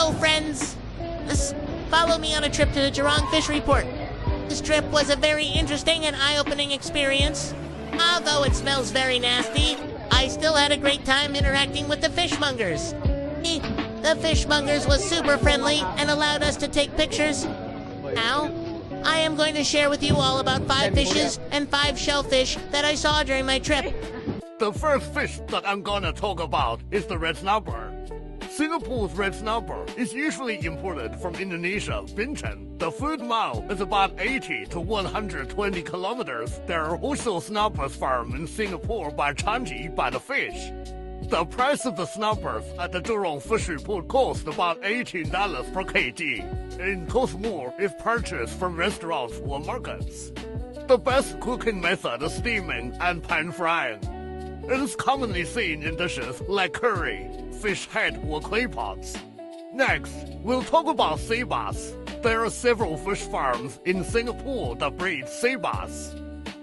Hello, friends. Follow me on a trip to the Jurong Fish Report. This trip was a very interesting and eye-opening experience. Although it smells very nasty, I still had a great time interacting with the fishmongers. The fishmongers was super friendly and allowed us to take pictures. Now, I am going to share with you all about 5 fishes and 5 shellfish that I saw during my trip. The first fish that I'm gonna talk about is the red snapper. Singapore's red snapper is usually imported from Indonesia, Bintan. The food mile is about 80 to 120 kilometers. There are also snappers farmed in Singapore by Changi by the fish. The price of the snappers at the Jurong Fish Report cost about $18 per kg, and costs more if purchased from restaurants or markets. The best cooking method is steaming and pan frying. It is commonly seen in dishes like curry, fish head or clay pots. Next, we'll talk about sea bass. There are several fish farms in Singapore that breed sea bass.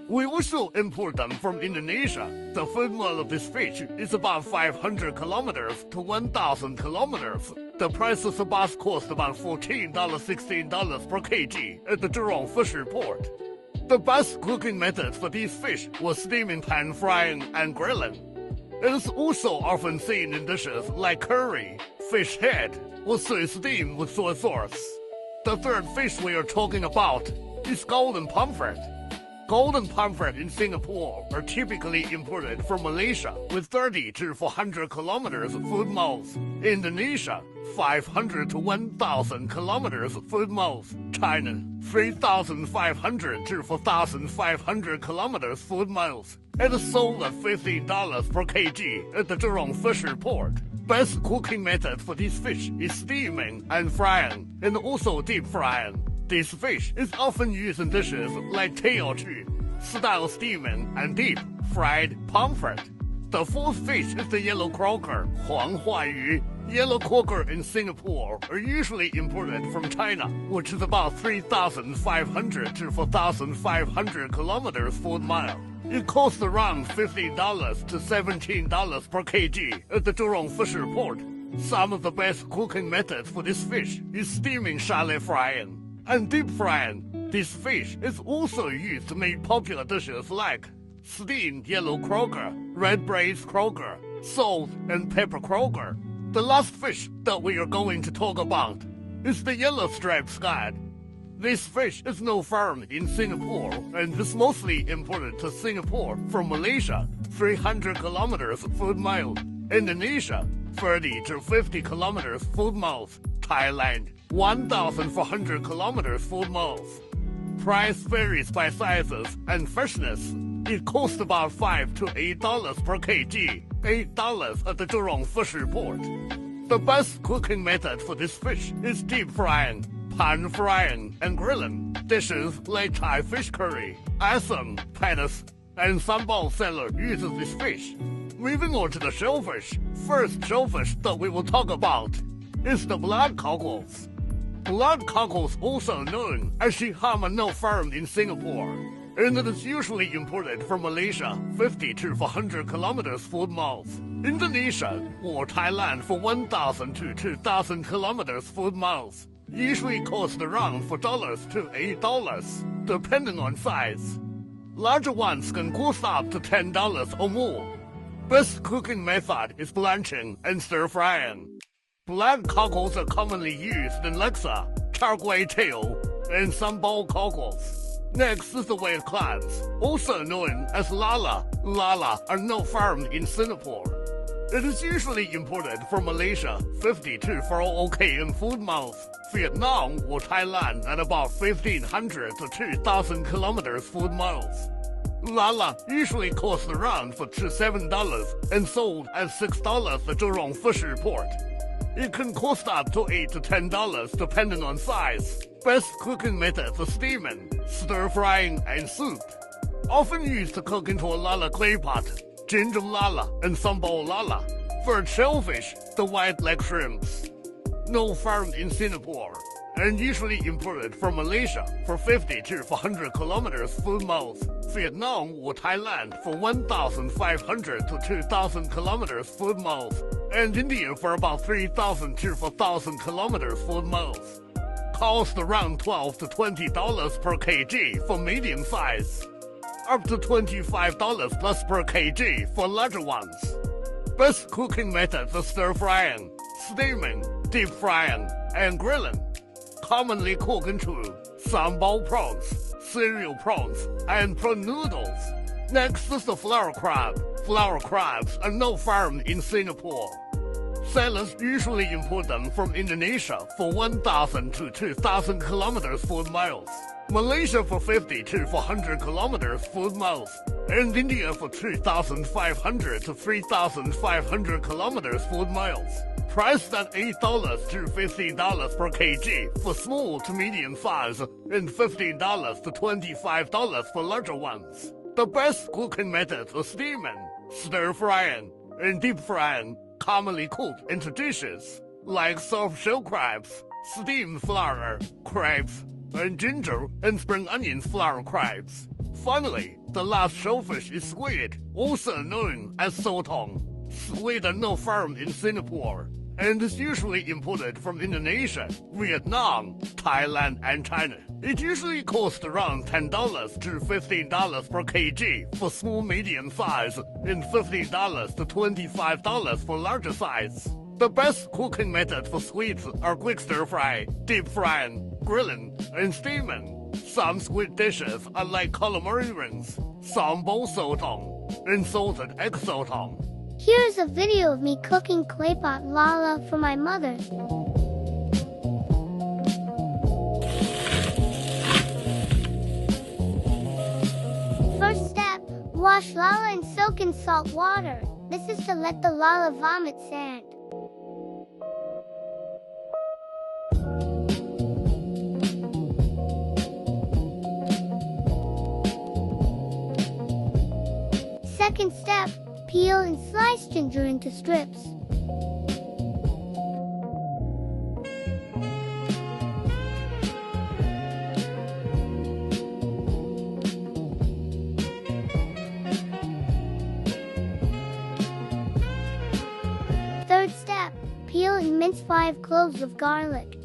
We also import them from Indonesia. The food mile of this fish is about 500 kilometers to 1,000 kilometers. The price of the bass costs about $14, $16 per kg at the Jurong Fish Report. The best cooking methods for these fish were steaming, pan frying, and grilling. It is also often seen in dishes like curry, fish head, or soy steam with soy sauce. The third fish we are talking about is golden pomfret. Golden pomfret in Singapore are typically imported from Malaysia with 30 to 400 kilometers of food miles. Indonesia, 500 to 1,000 kilometers of food miles. China, 3,500 to 4,500 kilometers food miles. It is sold at $15 per kg at the Jurong Fish Report. Best cooking method for this fish is steaming and frying, and also deep frying. This fish is often used in dishes like teochew, style steaming and deep fried pomfret. The fourth fish is the yellow croaker, huanghuayu. Yellow croaker in Singapore are usually imported from China, which is about 3,500 to 4,500 kilometers food mile. It costs around $15 to $17 per kg at the Jurong Fish Report. Some of the best cooking methods for this fish is steaming, shallow frying, and deep frying. This fish is also used to make popular dishes like steamed yellow croaker, red braised croaker, salt and pepper croaker. The last fish that we are going to talk about is the yellow striped scad. This fish is no farmed in Singapore and is mostly imported to Singapore from Malaysia, 300 kilometers food mile, Indonesia, 30 to 50 kilometers food miles, Thailand, 1,400 kilometers food miles. Price varies by sizes and freshness. It costs about $5 to $8 per kg, $8 at the Jurong Fish Report. The best cooking method for this fish is deep frying, pan frying, and grilling. Dishes like Thai fish curry, asam, patis, and sambal cellar uses this fish. Moving on to the shellfish. First shellfish that we will talk about is the blood cockles. Blood cockles, also known as shihama, no farmed in Singapore, and it is usually imported from Malaysia, 50 to 400 kilometers food miles. Indonesia or Thailand for 1,000 to 2,000 kilometers food miles. Usually cost around $4 to $8, depending on size. Larger ones can cost up to $10 or more. Best cooking method is blanching and stir frying. Blood cockles are commonly used in laksa, char kway teow, and sambal cockles. Next is the whale clams, also known as lala. Lala are not farmed in Singapore. It is usually imported from Malaysia, 50 to 400 km food miles, Vietnam or Thailand at about 1,500 to 2,000 kilometers food miles. Lala usually costs around $4 to $7 and sold at $6 at Jurong Fish Report. It can cost up to $8 to $10 depending on size. Best cooking methods are steaming, stir frying, and soup. Often used to cook into a lala clay pot, ginger lala, and sambal lala. For shellfish, the white leg shrimps. No farmed in Singapore. and usually imported from Malaysia for 50 to 400 kilometers food miles, Vietnam or Thailand for 1,500 to 2,000 kilometers food miles, and India for about 3,000 to 4,000 kilometers food miles. Cost around $12 to $20 per kg for medium size, up to $25 plus per kg for larger ones. Best cooking methods are stir frying, steaming, deep frying, and grilling. Commonly cooked into sambal prawns, cereal prawns, and prawn noodles. Next is the flower crab. Flower crabs are not farmed in Singapore. Sellers usually import them from Indonesia for 1,000 to 2,000 kilometers food miles, Malaysia for 50 to 400 kilometers food miles, and India for 2,500 to 3,500 kilometers food miles. Priced at $8 to $15 per kg for small to medium size, and $15 to $25 for larger ones. The best cooking methods are steaming, stir frying, and deep frying, commonly cooked into dishes like soft shell crabs, steamed flower crabs, and ginger and spring onion flower crabs. Finally, the last shellfish is squid, also known as sotong. Squid are not farmed in Singapore, and is usually imported from Indonesia, Vietnam, Thailand, and China. It usually costs around $10 to $15 per kg for small medium size, and $15 to $25 for larger size. The best cooking methods for squids are quick stir fry, deep frying, grilling, and steaming. Some squid dishes are like calamari rings, sambal sotong, and salted egg sotong. Here's a video of me cooking clay pot lala for my mother. First step, wash lala in soak in salt water. This is to let the lala vomit sand. Second step, peel and slice ginger into strips. Third step, peel and mince 5 cloves of garlic.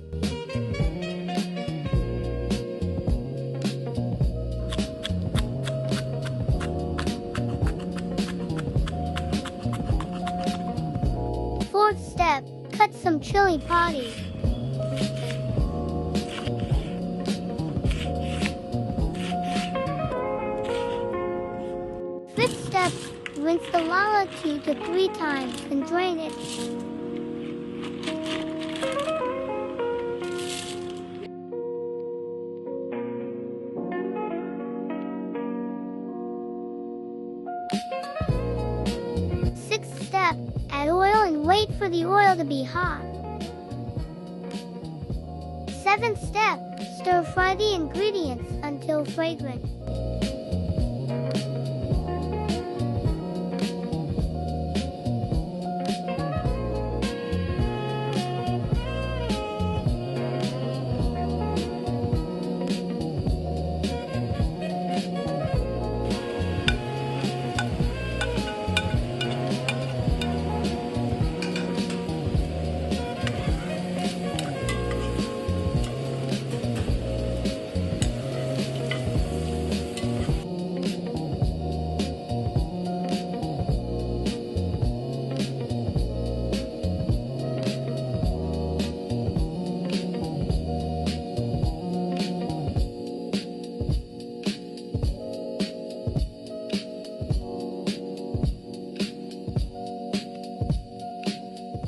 Fourth step, cut some chili potty. Fifth step, rinse the lala 2 to 3 times and drain it. Sixth step, add oil and wait for the oil to be hot. Seventh step, stir fry the ingredients until fragrant.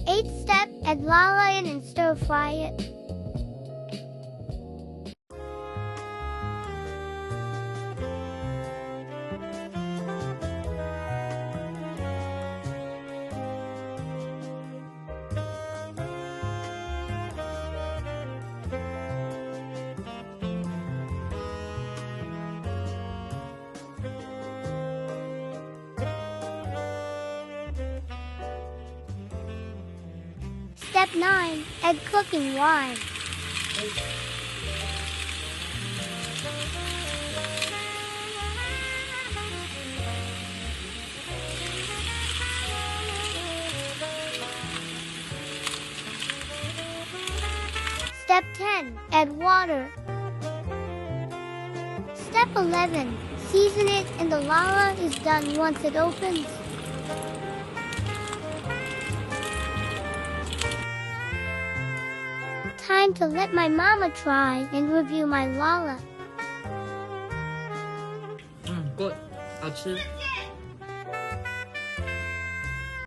Eighth step, add lala in and stir fry it. Step 9, add cooking wine. Step 10. Add water. Step 11. Season it and the lala is done once it opens. Time to let my mama try and review my lala. ，good，好吃。